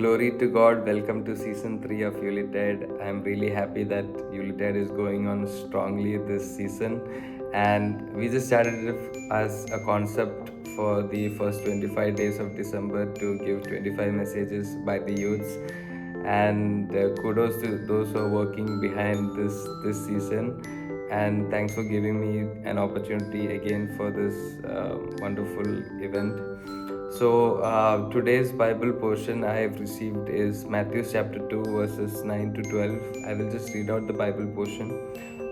Glory to God. Welcome to season 3 of Yuletide. I'm really happy that Yuletide is going on strongly this season. And we just started it as a concept for the first 25 days of December to give 25 messages by the youths. And kudos to those who are working behind this season. And thanks for giving me an opportunity again for this wonderful event. So today's Bible portion I have received is Matthew chapter 2 verses 9 to 12. I will just read out the Bible portion.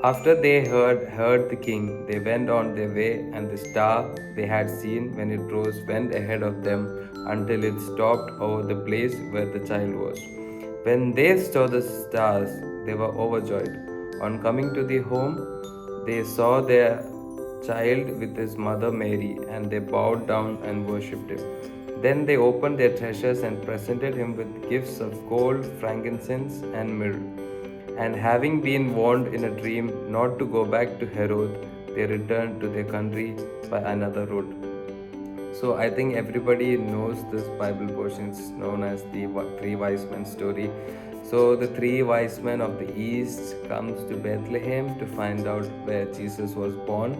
After they heard the king, they went on their way, and the star they had seen when it rose went ahead of them until it stopped over the place where the child was. When they saw the stars, they were overjoyed. On coming to the home, they saw their child with his mother Mary, and they bowed down and worshipped him. Then they opened their treasures and presented him with gifts of gold, frankincense, and myrrh. And having been warned in a dream not to go back to Herod, they returned to their country by another route. So I think everybody knows this Bible portion. It's known as the three wise men story. So the three wise men of the east comes to Bethlehem to find out where Jesus was born.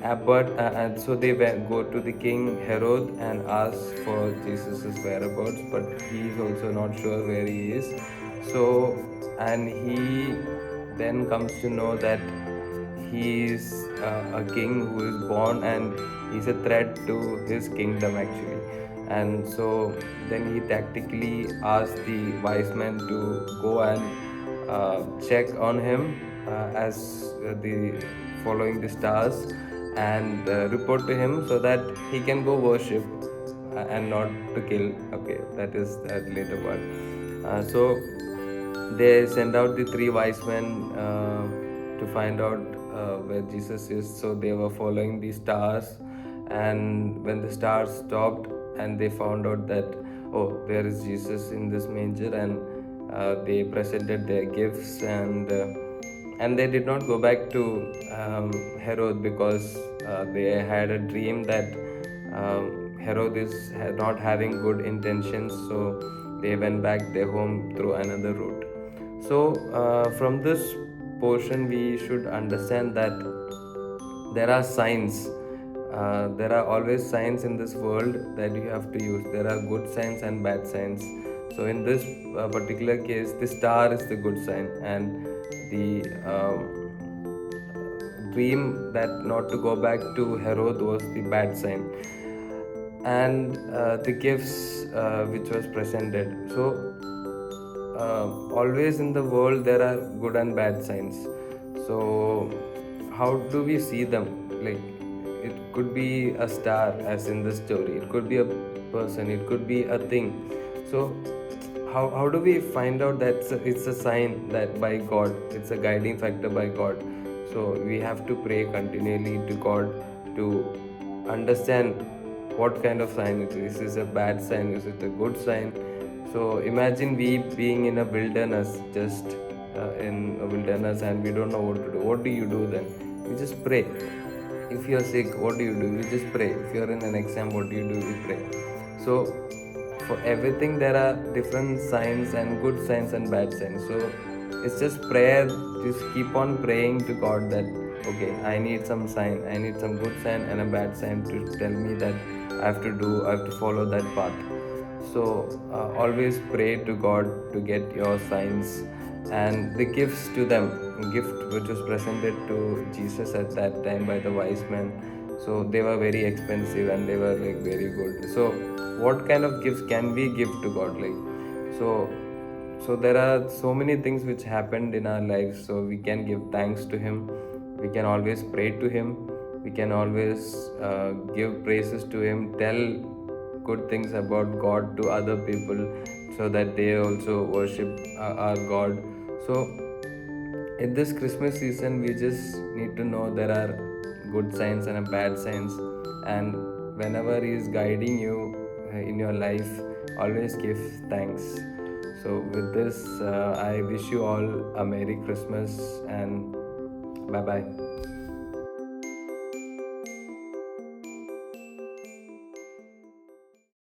And so they go to the king Herod and ask for Jesus' whereabouts, but he is also not sure where he is. So, and he then comes to know that he is a king who is born and he's a threat to his kingdom actually. And so then he tactically asked the wise men to go and check on him as the following the stars and report to him so that he can go worship and not to kill. Okay, that is the later part. So they send out the three wise men to find out where Jesus is. So they were following the stars, and when the stars stopped and they found out that, oh, there is Jesus in this manger, and they presented their gifts, and they did not go back to Herod because they had a dream that Herod is not having good intentions, so they went back their home through another route. So from this portion we should understand that there are signs. There are always signs in this world that you have to use. There are good signs and bad signs. So in this particular case, the star is the good sign, and the dream that not to go back to Herod was the bad sign, and the gifts which was presented. So always in the world there are good and bad signs. So how do we see them? Like, it could be a star, as in this story, it could be a person, it could be a thing. So how do we find out that it's a sign that by God, it's a guiding factor by God? So we have to pray continually to God to understand what kind of sign it is. Is it a bad sign? Is it a good sign? So imagine we being in a wilderness, just in a wilderness, and we don't know what to do. What do you do then? You just pray. If you're sick, what do? You just pray. If you're in an exam, what do? You pray. So for everything there are different signs, and good signs and bad signs. So it's just prayer. Just keep on praying to God that, okay, I need some sign, I need some good sign and a bad sign to tell me that I have to follow that path. So always pray to God to get your signs. And the gifts to them, gift which was presented to Jesus at that time by the wise men, so they were very expensive and they were like very good. So what kind of gifts can we give to God? Like, so there are so many things which happened in our lives, so we can give thanks to him. We can always pray to him. We can always give praises to him, tell good things about God to other people so that they also worship our God. So in this Christmas season, we just need to know there are good signs and bad signs, and whenever he is guiding you in your life, always give thanks. So with this, I wish you all a Merry Christmas, and bye bye.